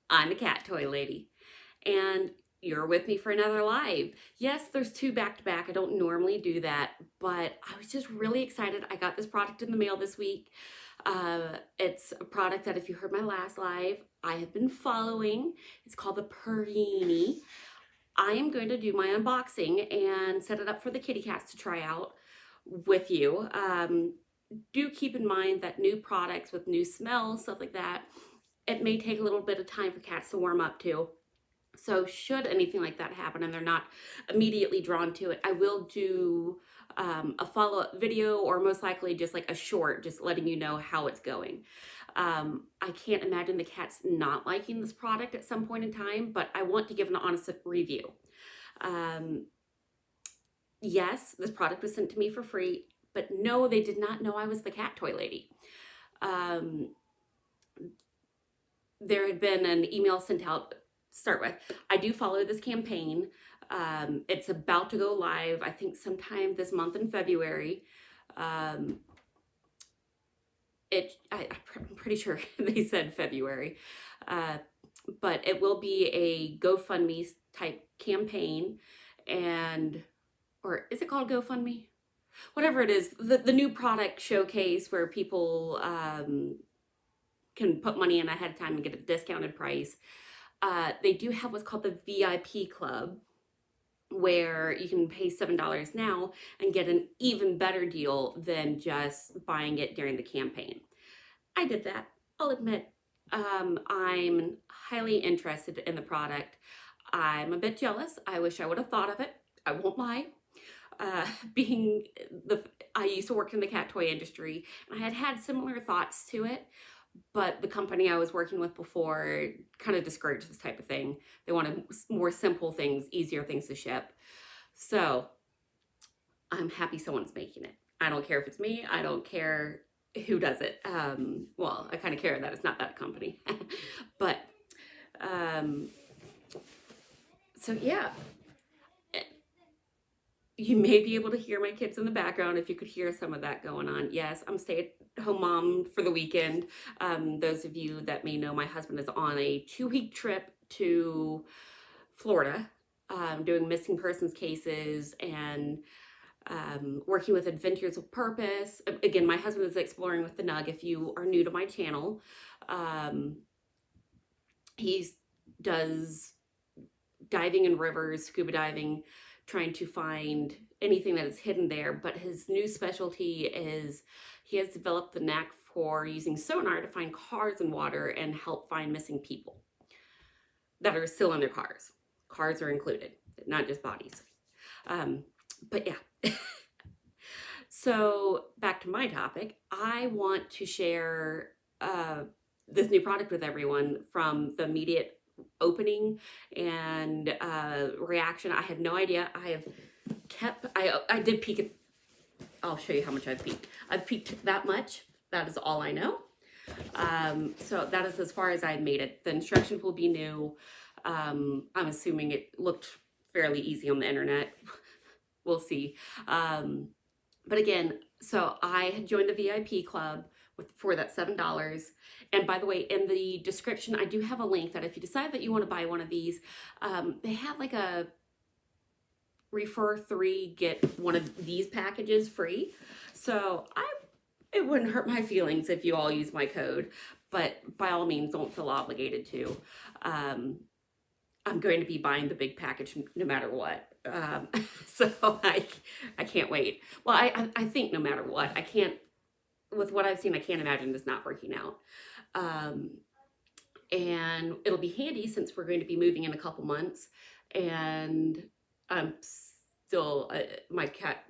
I'm a cat toy lady, and you're with me for another live. Yes, there's two back to back. I don't normally do that, but I was just really excited. I got this product in the mail this week. It's a product that, if you heard my last live, I have been following. It's called the Purrini. I am going to do my unboxing and set it up for the kitty cats to try out with you. Do keep in mind that new products with new smells, stuff like that, it may take a little bit of time for cats to warm up to. So should anything like that happen and they're not immediately drawn to it, I will do a follow-up video, or most likely just like a short, just letting you know how it's going. I can't imagine the cats not liking this product at some point in time, but I want to give an honest review. Yes, this product was sent to me for free, but no, they did not know I was the cat toy lady. There had been an email sent out. Start with, I do follow this campaign. It's about to go live, I think sometime this month in February. I'm pretty sure they said February, but it will be a GoFundMe type campaign, or is it called GoFundMe? Whatever it is, the new product showcase where people can put money in ahead of time and get a discounted price. They do have what's called the VIP Club, where you can pay $7 now and get an even better deal than just buying it during the campaign. I did that. I'll admit, I'm highly interested in the product. I'm a bit jealous. I wish I would have thought of it. I won't lie. I used to work in the cat toy industry, and I had had similar thoughts to it. But the company I was working with before kind of discouraged this type of thing. They wanted more simple things, easier things to ship. So I'm happy someone's making it. I don't care if it's me. I don't care who does it. Well, I kind of care that it's not that company. But so yeah. You may be able to hear my kids in the background if you could hear some of that going on. Yes, I'm a stay-at-home mom for the weekend. Those of you that may know, my husband is on a 2-week trip to Florida, doing missing persons cases and working with Adventures of Purpose. Again, my husband is exploring with the Nug. If you are new to my channel, he does diving in rivers, scuba diving, trying to find anything that is hidden there. But his new specialty is he has developed the knack for using sonar to find cars in water and help find missing people that are still in their cars. Cars are included, not just bodies. But yeah. So back to my topic, I want to share this new product with everyone from the immediate opening and reaction. I had no idea. I did peek at, I'll show you how much I've peeked. I've peeked that much. That is all I know. So that is as far as I made it. The instructions will be new. I'm assuming it looked fairly easy on the internet. We'll see. But again, so I had joined the VIP club for that $7. And by the way, in the description, I do have a link that if you decide that you want to buy one of these, they have like a refer 3, get one of these packages free. So it wouldn't hurt my feelings if you all use my code, but by all means, don't feel obligated to. I'm going to be buying the big package no matter what. So I can't wait. Well, I think no matter what, I can't, with what I've seen, I can't imagine this not working out. And it'll be handy since we're going to be moving in a couple months, and I'm still, my cat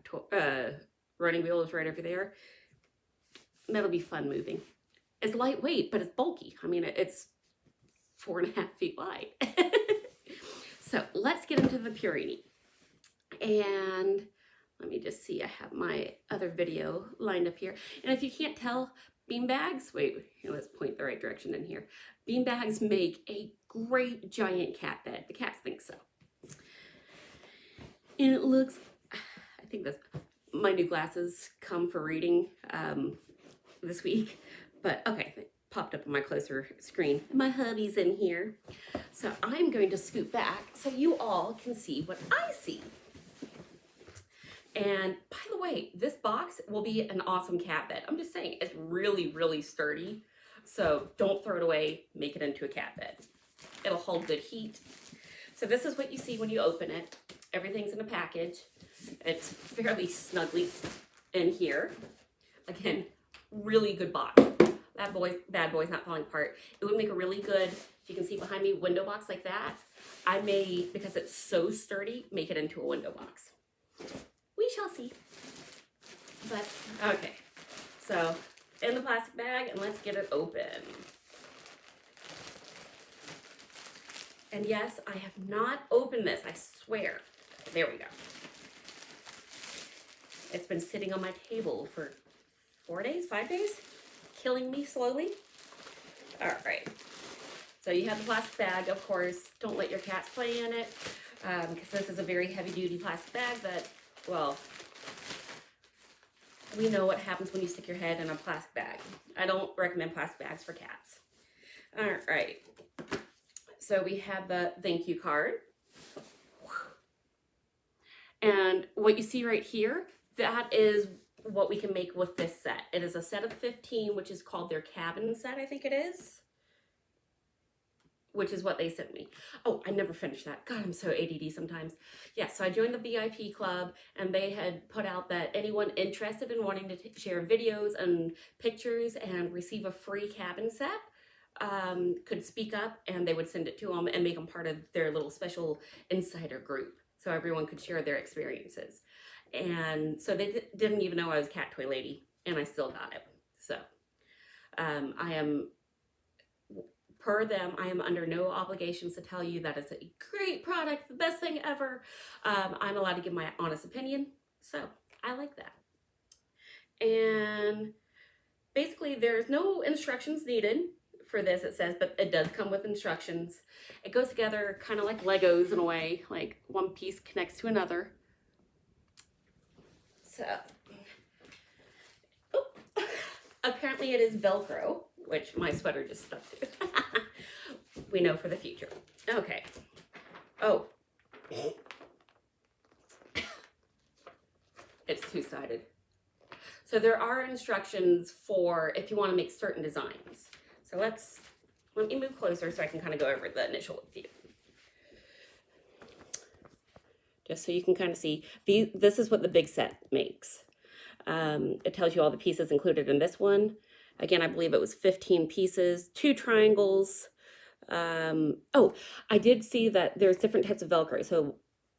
running wheel is right over there. That'll be fun moving. It's lightweight, but it's bulky. I mean, it's 4.5 feet wide. So let's get into the Purrini. And let me just see, I have my other video lined up here. And if you can't tell, beanbags, wait, here, let's point the right direction in here. Beanbags make a great giant cat bed. The cats think so. And it looks, I think that's, my new glasses come for reading this week. But okay, popped up on my closer screen. My hubby's in here. So I'm going to scoot back so you all can see what I see. And by the way, this box will be an awesome cat bed. I'm just saying, it's really, really sturdy. So don't throw it away, make it into a cat bed. It'll hold good heat. So this is what you see when you open it. Everything's in a package. It's fairly snugly in here. Again, really good box. That bad boy's not falling apart. It would make a really good, you can see behind me, window box like that. I may, because it's so sturdy, make it into a window box. We shall see. But, okay. So, in the plastic bag, and let's get it open. And yes, I have not opened this, I swear. There we go. It's been sitting on my table for 4 days, 5 days, killing me slowly. All right. So you have the plastic bag, of course. Don't let your cats play in it, because this is a very heavy-duty plastic bag that, well, we know what happens when you stick your head in a plastic bag. I don't recommend plastic bags for cats. All right. So we have the thank you card. And what you see right here, that is what we can make with this set. It is a set of 15, which is called their cabin set, I think it is. Which is what they sent me. Oh, I never finished that. God, I'm so ADD sometimes. Yeah, so I joined the VIP club, and they had put out that anyone interested in wanting to share videos and pictures and receive a free cabin set could speak up, and they would send it to them and make them part of their little special insider group, so everyone could share their experiences. And so they didn't even know I was a cat toy lady, and I still got it. So I am, per them, I am under no obligations to tell you that it's a great product, the best thing ever. I'm allowed to give my honest opinion, so I like that. And basically, there's no instructions needed for this, it says, but it does come with instructions. It goes together kind of like Legos in a way, like one piece connects to another. So, oh, apparently it is Velcro, which my sweater just stuck to. We know for the future. Okay. Oh. It's two-sided. So there are instructions for if you want to make certain designs. So let me move closer so I can kind of go over the initial with you. Just so you can kind of see, this is what the big set makes. It tells you all the pieces included in this one. Again, I believe it was 15 pieces, 2 triangles. Oh, I did see that there's different types of Velcro. So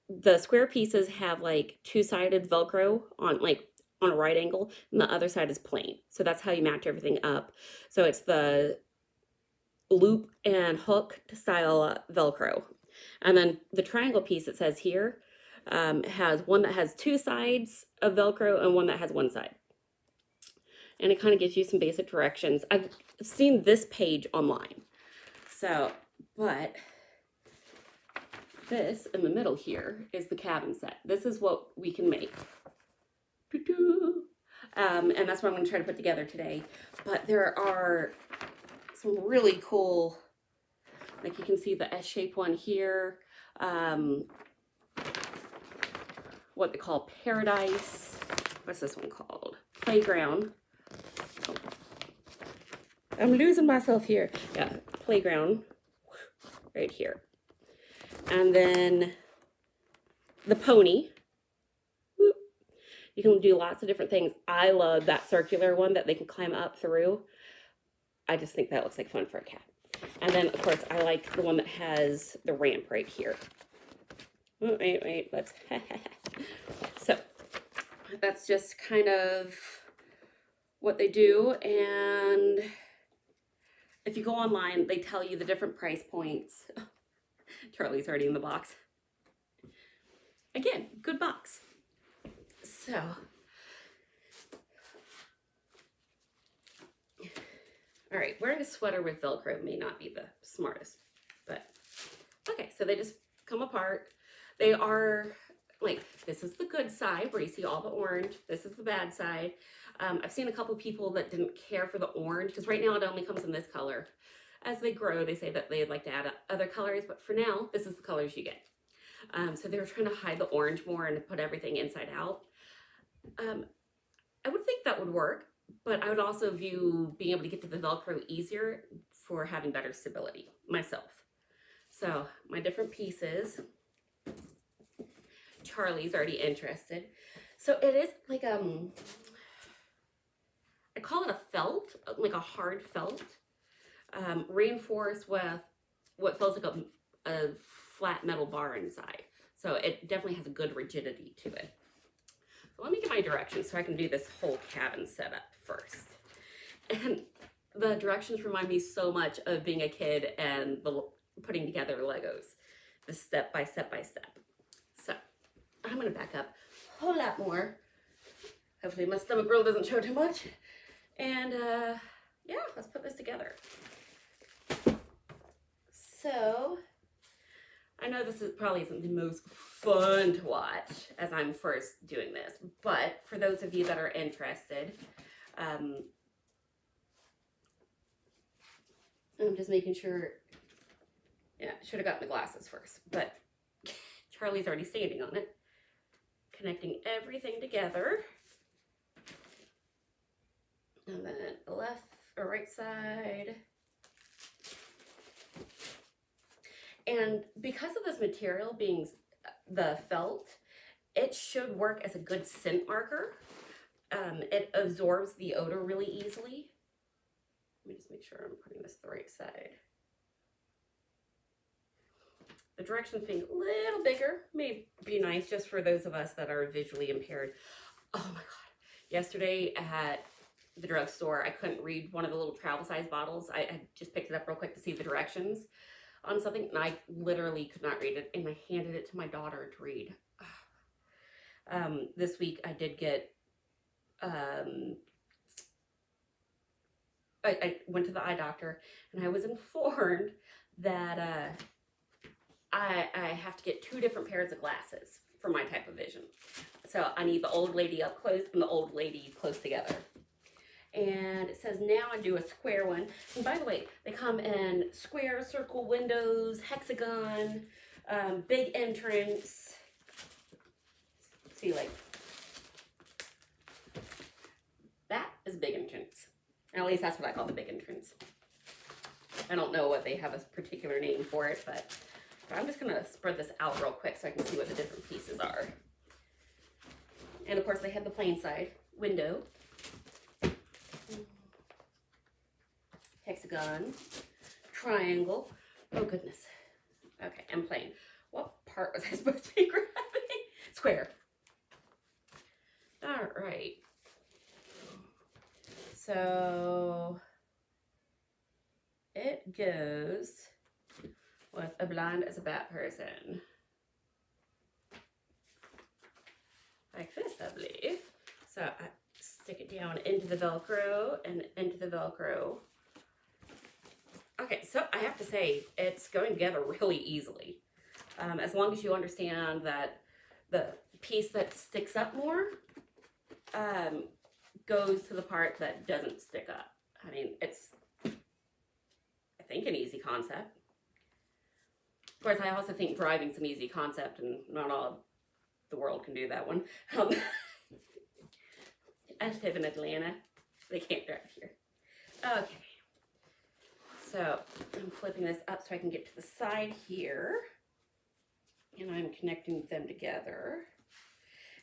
the square pieces have like 2-sided Velcro on a right angle, and the other side is plain. So that's how you match everything up. So it's the loop and hook style Velcro. And then the triangle piece, it says here, has one that has 2 sides of Velcro and one that has 1 side. And it kind of gives you some basic directions. I've seen this page online. So, but this in the middle here is the cabin set. This is what we can make. And that's what I'm going to try to put together today. But there are some really cool, like you can see the S-shaped one here. What they call Paradise. What's this one called? Playground. Oh. I'm losing myself here. Yeah, Playground. Right here. And then the pony. You can do lots of different things. I love that circular one that they can climb up through. I just think that looks like fun for a cat. And then, of course, I like the one that has the ramp right here. Oh, wait, let's... So, that's just kind of what they do. And if you go online, they tell you the different price points. Charlie's already in the box. Again, good box. So, all right, wearing a sweater with Velcro may not be the smartest, but okay, so they just come apart. They are like, this is the good side where you see all the orange. This is the bad side. I've seen a couple people that didn't care for the orange, because right now it only comes in this color. As they grow, they say that they'd like to add other colors, but for now, this is the colors you get. So they were trying to hide the orange more and put everything inside out. I would think that would work, but I would also view being able to get to the Velcro easier for having better stability myself. So my different pieces. Charlie's already interested. So it is like I call it a felt, like a hard felt, reinforced with what feels like a flat metal bar inside. So it definitely has a good rigidity to it. So let me get my directions so I can do this whole cabin setup first. And the directions remind me so much of being a kid and putting together Legos, the step by step by step. So I'm gonna back up a whole lot more. Hopefully my stomach roll doesn't show too much. And yeah, let's put this together. So I know this probably isn't the most fun to watch as I'm first doing this, but for those of you that are interested, I'm just making sure, yeah, should have gotten the glasses first, but Charlie's already standing on it, connecting everything together. And then the left or right side. And because of this material being the felt, it should work as a good scent marker. It absorbs the odor really easily. Let me just make sure I'm putting this the right side. The directions being a little bigger may be nice just for those of us that are visually impaired. Oh my God. Yesterday at the drugstore, I couldn't read one of the little travel size bottles. I just picked it up real quick to see the directions on something, and I literally could not read it, and I handed it to my daughter to read. This week I did get, I went to the eye doctor, and I was informed that I have to get 2 different pairs of glasses for my type of vision. So I need the old lady up close and the old lady close together. And it says now I do a square one. And by the way, they come in square, circle, windows, hexagon, big entrance. See, like, that is big entrance. At least that's what I call the big entrance. I don't know what they have a particular name for it, but I'm just gonna spread this out real quick so I can see what the different pieces are. And of course they have the plain side, window, hexagon, triangle, oh goodness. Okay, and plain. What part was I supposed to be grabbing? Square. All right. So it goes with a blind as a bat person. Like this, I believe. So I stick it down into the Velcro and into the Velcro. Okay, so I have to say, it's going together really easily. As long as you understand that the piece that sticks up more goes to the part that doesn't stick up. I mean, it's, I think, an easy concept. Of course, I also think driving's an easy concept, and not all of the world can do that one. I live in Atlanta. They can't drive here. Okay. So I'm flipping this up so I can get to the side here. And I'm connecting them together.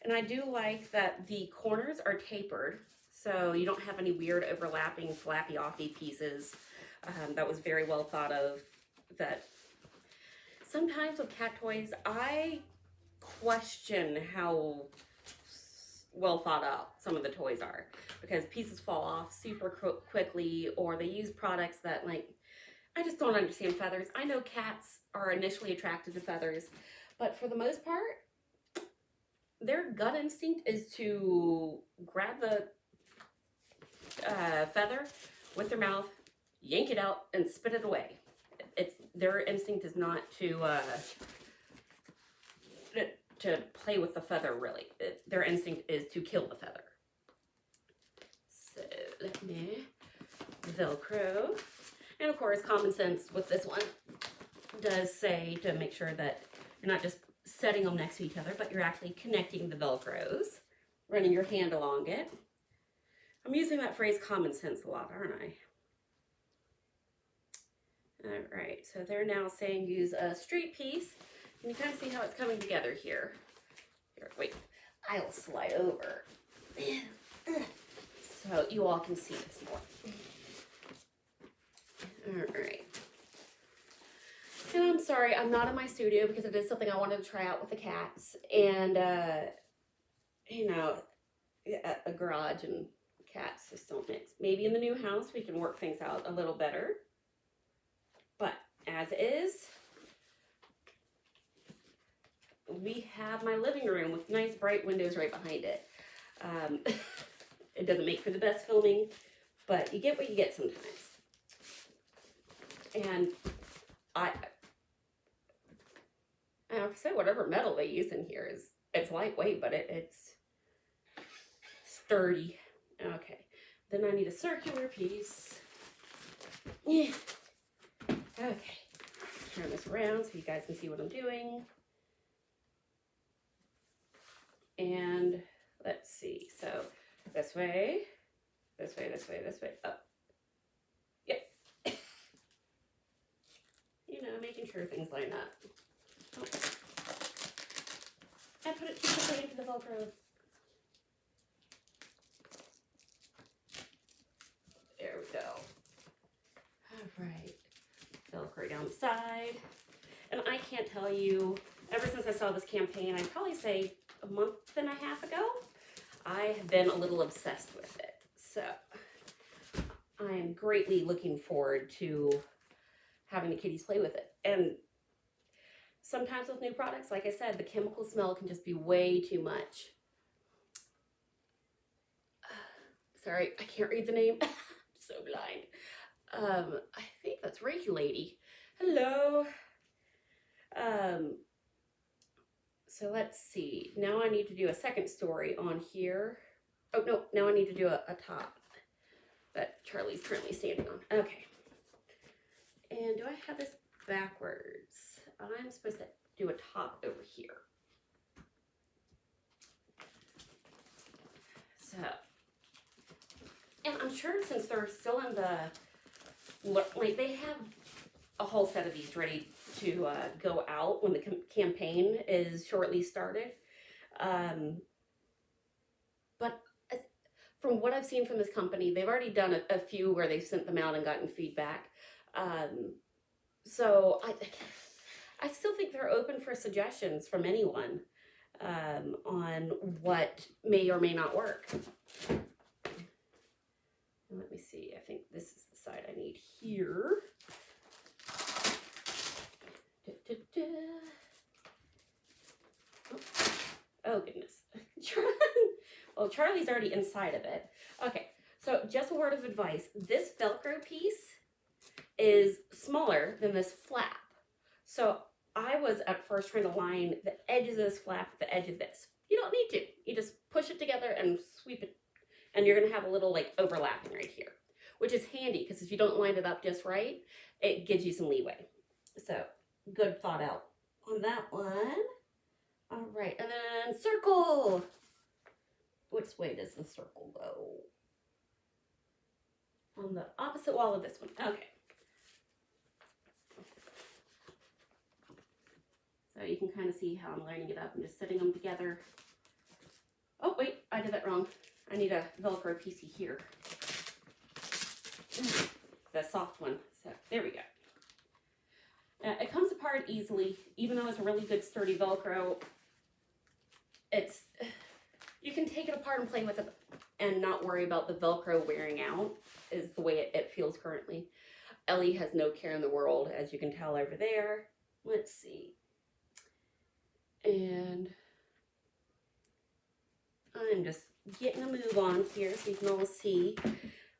And I do like that the corners are tapered, so you don't have any weird overlapping flappy-offy pieces. That was very well thought of. That sometimes with cat toys, I question how well thought out some of the toys are, because pieces fall off super quickly, or they use products that, like, I just don't understand feathers. I know cats are initially attracted to feathers, but for the most part, their gut instinct is to grab the feather with their mouth, yank it out, and spit it away. Their instinct is not to play with the feather, really. Their instinct is to kill the feather. let me Velcro. And of course, common sense with this one does say to make sure that you're not just setting them next to each other, but you're actually connecting the Velcros, running your hand along it. I'm using that phrase common sense a lot, aren't I? All right, so they're now saying use a straight piece. Can you kind of see how it's coming together here? Here, wait, I'll slide over so you all can see this more. All right. And I'm sorry, I'm not in my studio because it is something I wanted to try out with the cats. And, you know, a garage and cats just don't mix. Maybe in the new house we can work things out a little better. But as is, we have my living room with nice bright windows right behind it. It doesn't make for the best filming, but you get what you get sometimes. And I have to say, whatever metal they use in here it's lightweight, but it's sturdy. Okay, then I need a circular piece. Yeah. Okay, turn this around so you guys can see what I'm doing. And let's see, so this way, this way, this way, this way, up. Yep. You know, making sure things line up. Oh. I put it too quickly into the Velcro. There we go. All right. Velcro down the side. And I can't tell you, ever since I saw this campaign, I'd probably say a month and a half ago, I have been a little obsessed with it. So I am greatly looking forward to having the kitties play with it. And sometimes with new products, like I said, the chemical smell can just be way too much. Sorry, I can't read the name. I'm so blind. I think that's Reiki Lady. Hello. So let's see. Now I need to do a second story on here. Oh, no, now I need to do a top that Charlie's currently standing on. Okay. And do I have this backwards? I'm supposed to do a top over here. So, and I'm sure since they're still in the, like they have a whole set of these ready to go out when the campaign is shortly started. But from what I've seen from this company, they've already done a few where they've sent them out and gotten feedback. So I still think they're open for suggestions from anyone on what may or may not work. Let me see, I think this is the side I need here. Oh goodness. Well, Charlie's already inside of it. Okay, so just a word of advice. This Velcro piece is smaller than this flap. So I was at first trying to line the edges of this flap with the edge of this. You don't need to. You just push it together and sweep it. And you're going to have a little like overlapping right here, which is handy because if you don't line it up just right, it gives you some leeway. So good thought out on that one. All right, and then circle. Which way does the circle go? On the opposite wall of this one. Okay. So you can kind of see how I'm lining it up and just setting them together. Oh, wait, I did that wrong. I need a Velcro piecey here. The soft one. So there we go. It comes apart easily, even though it's a really good sturdy Velcro. You can take it apart and play with it and not worry about the Velcro wearing out, is the way it feels currently. Ellie has no care in the world, as you can tell over there. Let's see. And I'm just getting a move on here so you can all see.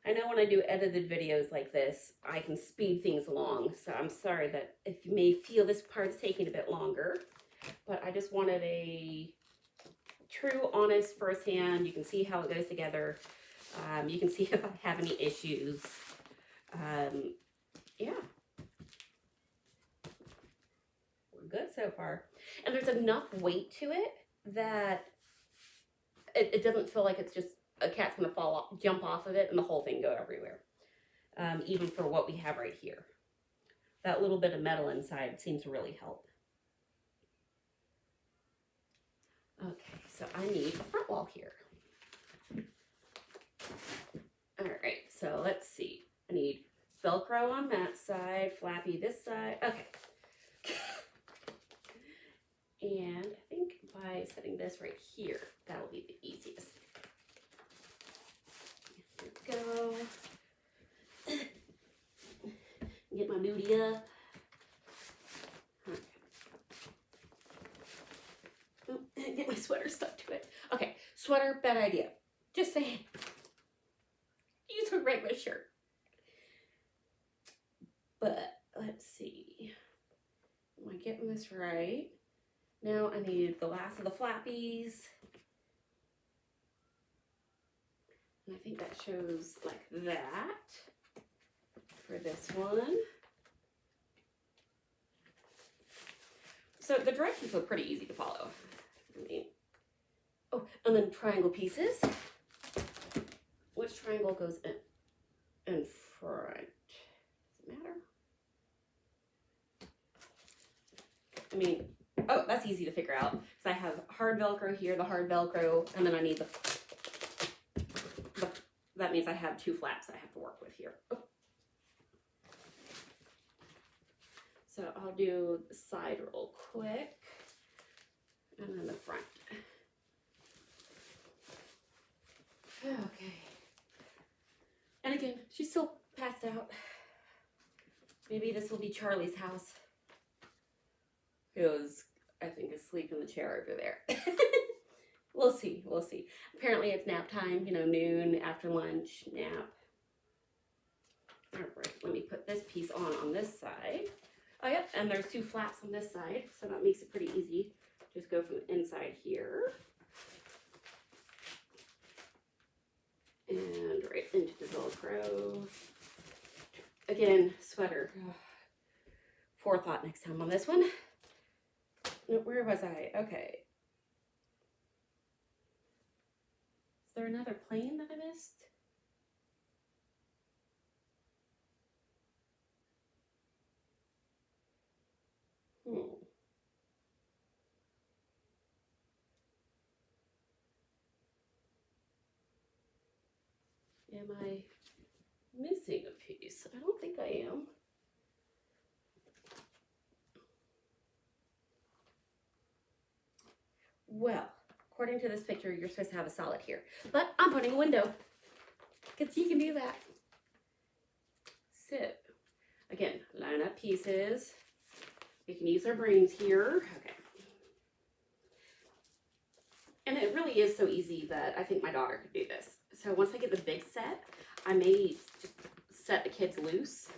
I know when I do edited videos like this, I can speed things along. So I'm sorry that if you may feel this part's taking a bit longer, but I just wanted a true, honest, firsthand, you can see how it goes together, You can see if I have any issues. Yeah, we're good so far. And there's enough weight to it that it doesn't feel like it's just a cat's gonna fall off, jump off of it and the whole thing go everywhere. Even for what we have right here. That little bit of metal inside seems to really help. Okay, so I need a front wall here. All right, so let's see. I need Velcro on that side, flappy this side. Okay. And I think by setting this right here, that'll be the easiest. Here we go. Get my booty up. Okay. Get my sweater stuck to it. Okay, sweater, bad idea. Just saying. Use a regular shirt. But let's see. Am I getting this right? Now I need the last of the flappies. And I think that shows like that for this one. So the directions are pretty easy to follow. I mean, oh, and then triangle pieces. Which triangle goes in front? Does it matter? I mean, oh, that's easy to figure out because I have hard Velcro here, the hard Velcro, and then I need the that means I have two flaps I have to work with here. Oh. So I'll do the side real quick and then the front. Okay. And again, she's still passed out. Maybe this will be Charlie's house. He was, I think, asleep in the chair over there. We'll see, we'll see. Apparently it's nap time, you know, noon, after lunch, nap. All right, let me put this piece on this side. Oh, yep, and there's two flaps on this side, so that makes it pretty easy. Just go from the inside here. And right into the Velcro. Again, sweater. Forethought next time on this one. Where was I? Okay. Is there another plane that I missed? Am I missing a piece? I don't think I am. Well, according to this picture, you're supposed to have a solid here. But I'm putting a window, because you can do that. So, again, line up pieces. We can use our brains here. Okay. And it really is so easy that I think my daughter could do this. So once I get the big set, I may just set the kids loose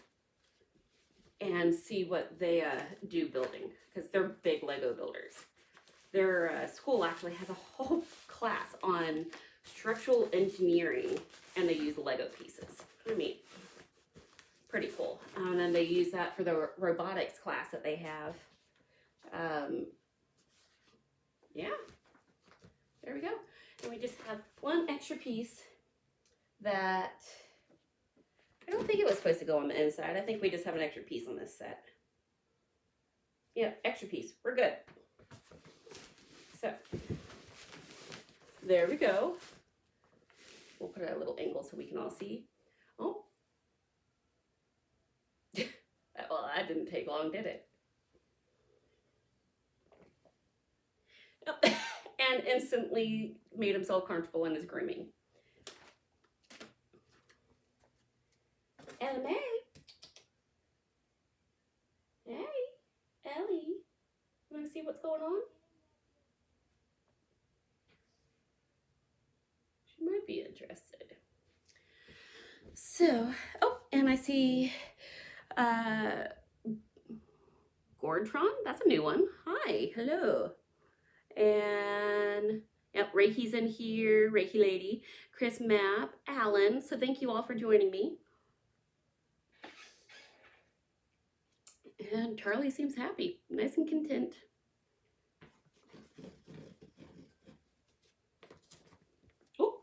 and see what they do building, because they're big Lego builders. Their school actually has a whole class on structural engineering, and they use Lego pieces. I mean, pretty cool. And then they use that for the robotics class that they have. Yeah, there we go. And we just have one extra piece that I don't think it was supposed to go on the inside. I think we just have an extra piece on this set. Yeah, extra piece. We're good. So, there we go. We'll put it at a little angle so we can all see. Oh. Well, that didn't take long, did it? Oh. And instantly made himself comfortable in his grooming. Ella May. Hey, Ellie. You want to see what's going on? She might be interested. So, oh, and I see Gordtron. That's a new one. Hi, hello. And Yep, Reiki's in here, Reiki Lady, Chris Mapp, Alan. So thank you all for joining me. And Charlie seems happy, nice and content. Oh,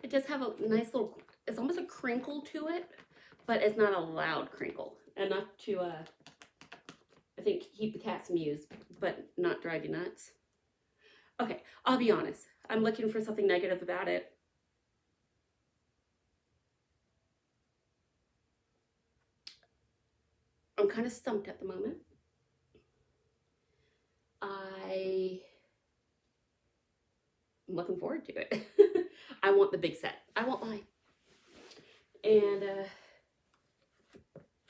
it does have a nice little, it's almost a crinkle to it, but it's not a loud crinkle. Enough to, I think, keep the cats amused, but not drive you nuts. Okay, I'll be honest. I'm looking for something negative about it. I'm kind of stumped at the moment. I'm looking forward to it. I want the big set. I won't lie. And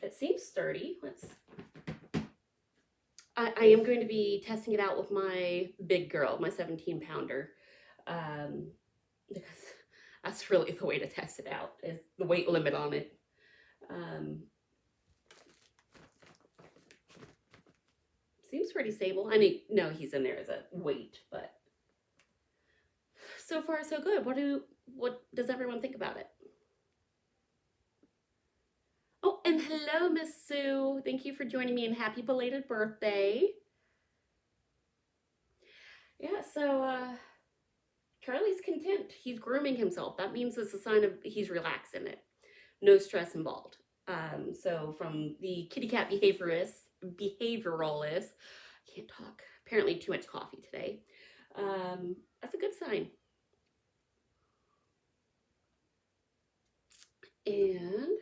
it seems sturdy. I am going to be testing it out with my big girl, my 17-pounder, because that's really the way to test it out, is the weight limit on it. Seems pretty stable. I mean, no, he's in there as a weight, but so far so good. What does everyone think about it? Oh, and hello, Miss Sue. Thank you for joining me, and happy belated birthday. Yeah, so Charlie's content. He's grooming himself. That means it's a sign of he's relaxed in it. No stress involved. So from the kitty cat behavioralist, I can't talk. Apparently too much coffee today. That's a good sign. And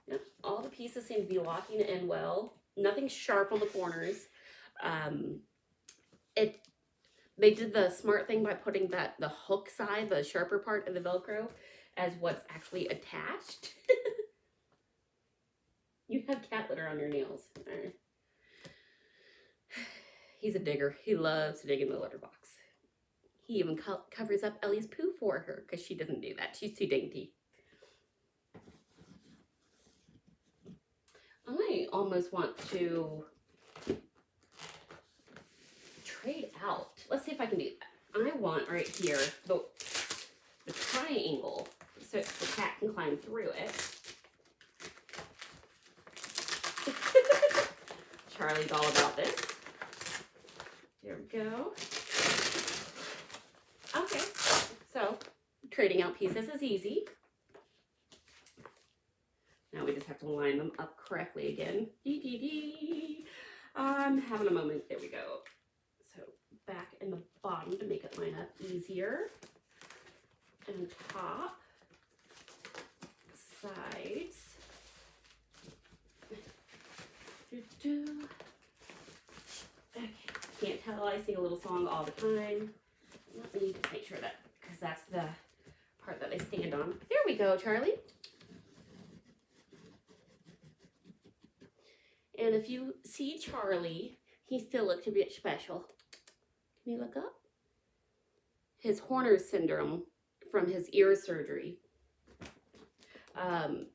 yeah, all the pieces seem to be locking in well. Nothing sharp on the corners. They did the smart thing by putting the hook side, the sharper part of the Velcro, as what's actually attached. You have cat litter on your nails. He's a digger. He loves to dig in the litter box. He even covers up Ellie's poo for her because she doesn't do that. She's too dainty. I almost want to trade out. Let's see if I can do that. I want right here the triangle so the cat can climb through it. Charlie's all about this. There we go. Okay, so trading out pieces is easy. Now we just have to line them up correctly again. I'm having a moment. There we go. So back and the bottom to make it line up easier. And top, sides. Okay, can't tell I sing a little song all the time. Let me just make sure that, because that's the part that I stand on. There we go, Charlie. And if you see Charlie, he still looks a bit special. Can you look up? His Horner's syndrome from his ear surgery.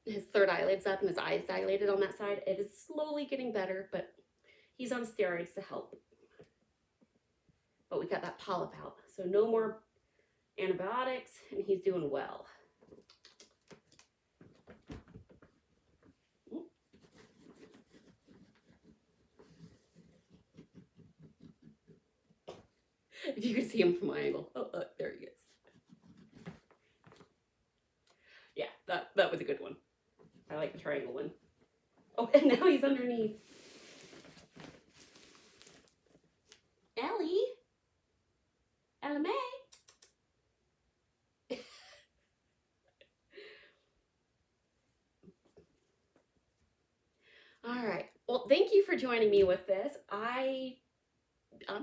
His third eyelid's up and his eyes dilated on that side. It is slowly getting better, but he's on steroids to help. But we got that polyp out, so no more antibiotics, and he's doing well. If you can see him from my angle. Oh, there he is. Yeah, that was a good one. I like the triangle one. Oh, and now he's underneath. Ellie? Ella May? All right. Well, thank you for joining me with this. I'm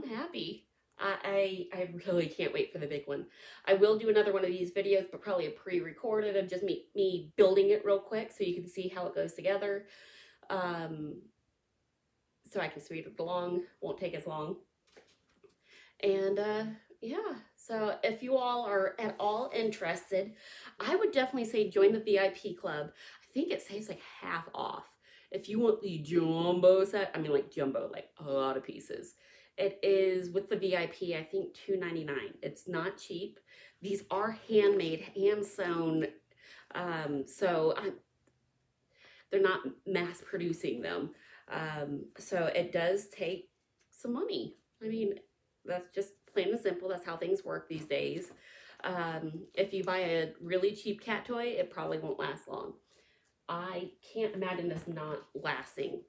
happy. I really can't wait for the big one. I will do another one of these videos, but probably a pre-recorded of just me building it real quick so you can see how it goes together. So I can speed it along. Won't take as long. And yeah, so if you all are at all interested, I would definitely say join the VIP club. I think it saves like half off. If you want the jumbo set, I mean like jumbo, like a lot of pieces, it is with the VIP, I think $2.99. It's not cheap. These are handmade, hand sewn. So they're not mass producing them. So it does take some money. I mean, that's just plain and simple. That's how things work these days. If you buy a really cheap cat toy, it probably won't last long. I can't imagine this not lasting.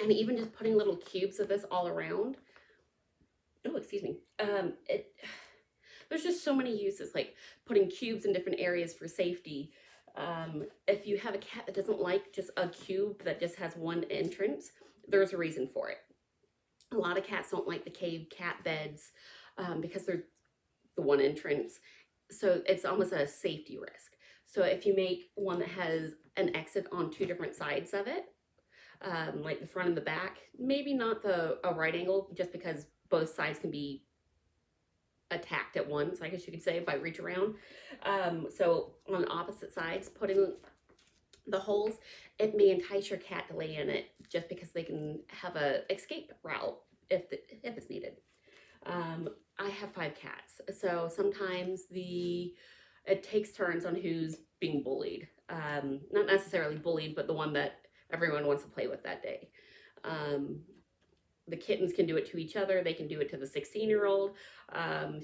And even just putting little cubes of this all around. Oh, excuse me. There's just so many uses, like putting cubes in different areas for safety. If you have a cat that doesn't like just a cube that just has one entrance, there's a reason for it. A lot of cats don't like the cave cat beds because they're the one entrance. So it's almost a safety risk. So if you make one that has an exit on two different sides of it, like the front and the back, maybe not a right angle, just because both sides can be attacked at once, I guess you could say, by reach around. So on opposite sides, putting the holes, it may entice your cat to lay in it just because they can have a escape route if it's needed. I have 5 cats, so sometimes it takes turns on who's being bullied. Not necessarily bullied, but the one that everyone wants to play with that day. The kittens can do it to each other. They can do it to the 16-year-old.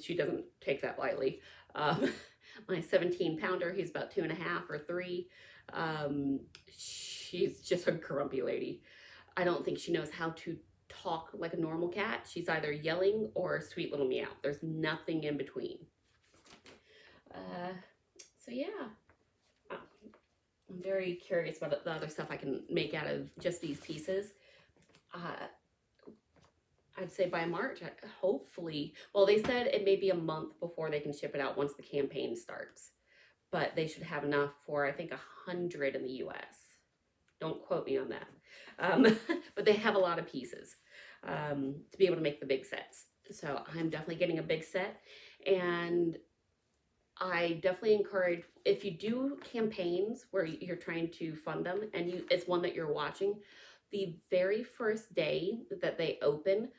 She doesn't take that lightly. My 17-pounder, he's about 2.5 or 3. She's just a grumpy lady. I don't think she knows how to talk like a normal cat. She's either yelling or sweet little meow. There's nothing in between. So yeah, I'm very curious about the other stuff I can make out of just these pieces. I'd say by March, hopefully. Well, they said it may be a month before they can ship it out once the campaign starts. But they should have enough for, I think, 100 in the US. Don't quote me on that. But they have a lot of pieces to be able to make the big sets. So I'm definitely getting a big set. And I definitely encourage, if you do campaigns where you're trying to fund them and it's one that you're watching, the very first day that they open,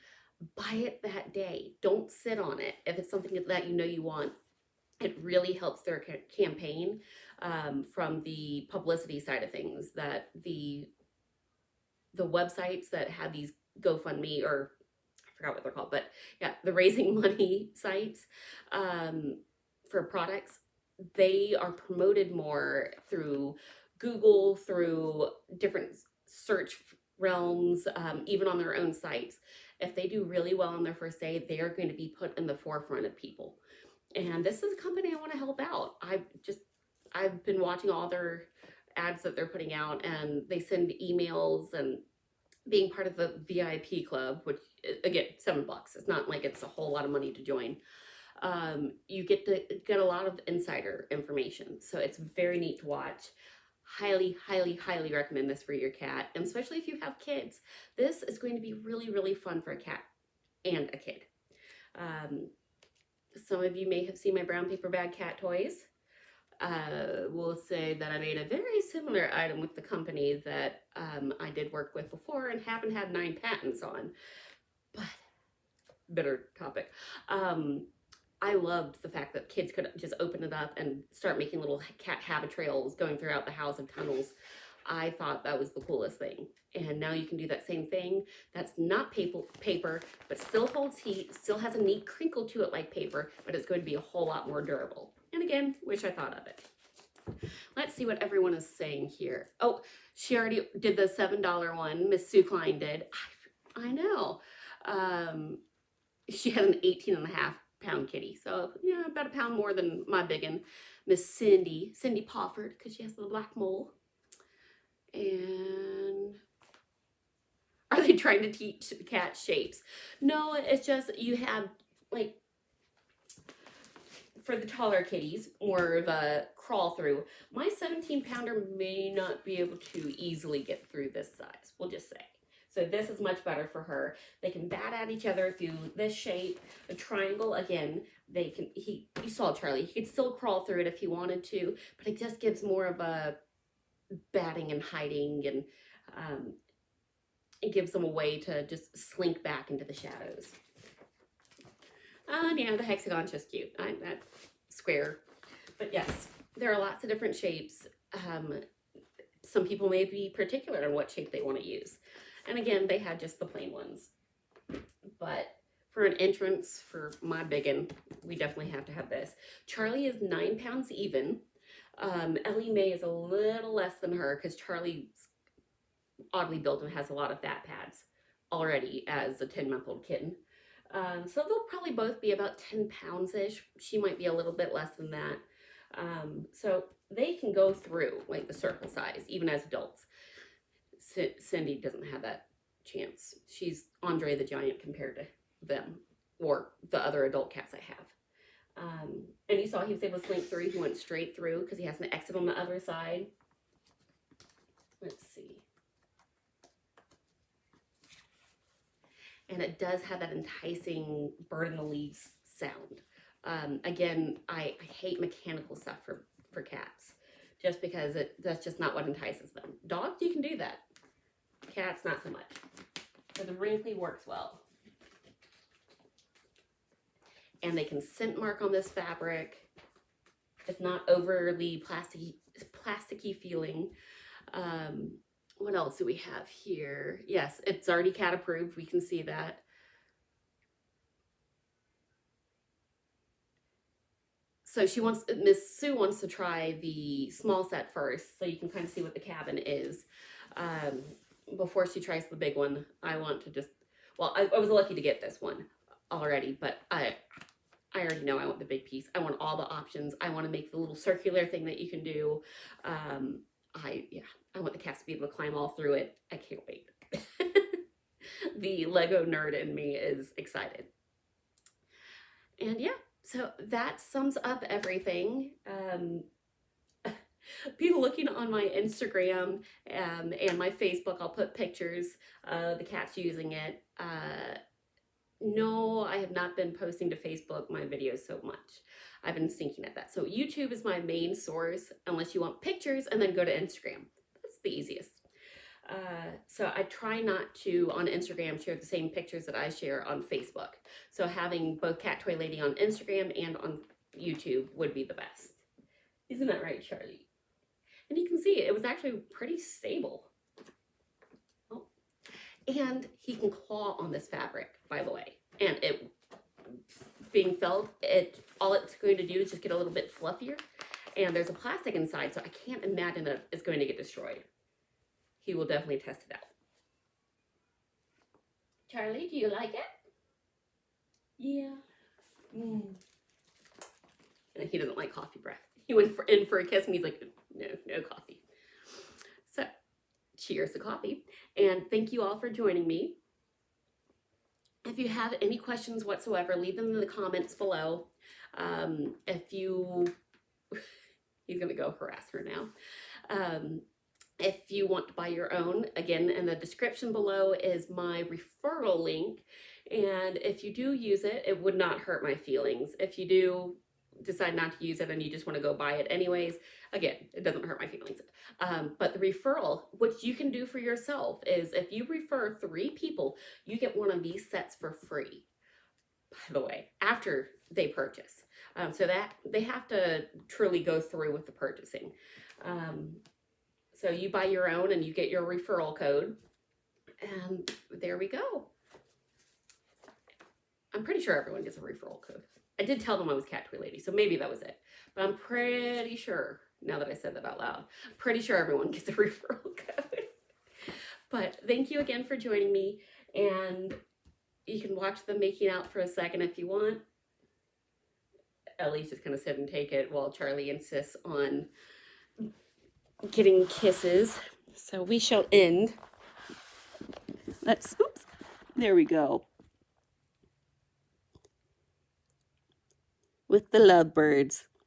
buy it that day. Don't sit on it. If it's something that you know you want, it really helps their campaign from the publicity side of things. That the websites that have these GoFundMe, or I forgot what they're called, but yeah, the raising money sites for products, they are promoted more through Google, through different search realms, even on their own sites. If they do really well on their first day, they are going to be put in the forefront of people. And this is a company I want to help out. I've been watching all their ads that they're putting out, and they send emails, and being part of the VIP club, which again, $7. It's not like it's a whole lot of money to join. You get a lot of insider information. So it's very neat to watch. Highly, highly, highly recommend this for your cat, and especially if you have kids. This is going to be really, really fun for a cat and a kid. Some of you may have seen my brown paper bag cat toys. Will say that I made a very similar item with the company that I did work with before and haven't had 9 patents on. But, bitter topic. I loved the fact that kids could just open it up and start making little cat habit trails going throughout the house of tunnels. I thought that was the coolest thing. And now you can do that same thing. That's not paper, but still holds heat, still has a neat crinkle to it like paper, but it's going to be a whole lot more durable. And again, wish I thought of it. Let's see what everyone is saying here. Oh, she already did the $7 one. Miss Sue Klein did. I know. She has an 18.5-pound kitty. So, yeah, about a pound more than my biggin. Miss Cindy Pofford, because she has the black mole. And are they trying to teach the cat shapes? No, it's just you have, like, for the taller kitties, more of a crawl through. My 17-pounder may not be able to easily get through this size, we'll just say. So this is much better for her. They can bat at each other through this shape. The triangle, again, they can, you saw Charlie, he could still crawl through it if he wanted to, but it just gives more of a batting and hiding, and It gives them a way to just slink back into the shadows. And yeah, the hexagon's just cute. That square. But yes, there are lots of different shapes. Some people may be particular on what shape they want to use. And again, they had just the plain ones. But for an entrance for my biggin, we definitely have to have this. Charlie is 9 pounds even. Ellie Mae is a little less than her because Charlie's oddly built and has a lot of fat pads already as a 10-month-old kitten. So they'll probably both be about 10 pounds-ish. She might be a little bit less than that. So they can go through like the circle size, even as adults. Cindy doesn't have that chance. She's Andre the Giant compared to them, or the other adult cats I have. And you saw he was able to slink through. He went straight through because he has an exit on the other side. Let's see. And it does have that enticing bird in the leaves sound. Again, I hate mechanical stuff for cats, just because that's just not what entices them. Dogs, you can do that. Cats, not so much. So the wrinkly works well. And they can scent mark on this fabric. It's not overly plasticky feeling. What else do we have here? Yes, it's already cat approved. We can see that. So Miss Sue wants to try the small set first, so you can kind of see what the cabin is. Before she tries the big one, I want to just, well, I was lucky to get this one already, but I already know I want the big piece. I want all the options. I want to make the little circular thing that you can do. I want the cats to be able to climb all through it. I can't wait. The Lego nerd in me is excited. And yeah, so that sums up everything. Be looking on my Instagram and my Facebook. I'll put pictures of the cats using it. No, I have not been posting to Facebook my videos so much. I've been thinking of that. So YouTube is my main source, unless you want pictures, and then go to Instagram. That's the easiest. So I try not to, on Instagram, share the same pictures that I share on Facebook. So having both Cat Toy Lady on Instagram and on YouTube would be the best. Isn't that right, Charlie? And you can see it was actually pretty stable. Oh. And he can claw on this fabric, by the way. And it being felt, all it's going to do is just get a little bit fluffier. And there's a plastic inside, so I can't imagine that it's going to get destroyed. He will definitely test it out. Charlie, do you like it? Yeah. And he doesn't like coffee breath. He went in for a kiss and he's like, no coffee. So, cheers to coffee. And thank you all for joining me. If you have any questions whatsoever, leave them in the comments below. He's gonna go harass her now. If you want to buy your own, again, in the description below is my referral link. And if you do use it, it would not hurt my feelings. If you do decide not to use it and you just want to go buy it anyways, again, it doesn't hurt my feelings. But the referral, what you can do for yourself is if you refer 3 people, you get one of these sets for free, by the way, after they purchase. So that they have to truly go through with the purchasing. So you buy your own and you get your referral code, and there we go. I'm pretty sure everyone gets a referral code. I did tell them I was Cat Toy Lady, so maybe that was it. But I'm pretty sure, now that I said that out loud, pretty sure everyone gets a referral code. But thank you again for joining me, and you can watch them making out for a second if you want. Ellie's just gonna sit and take it while Charlie insists on getting kisses. So we shall end. Oops, there we go. With the lovebirds.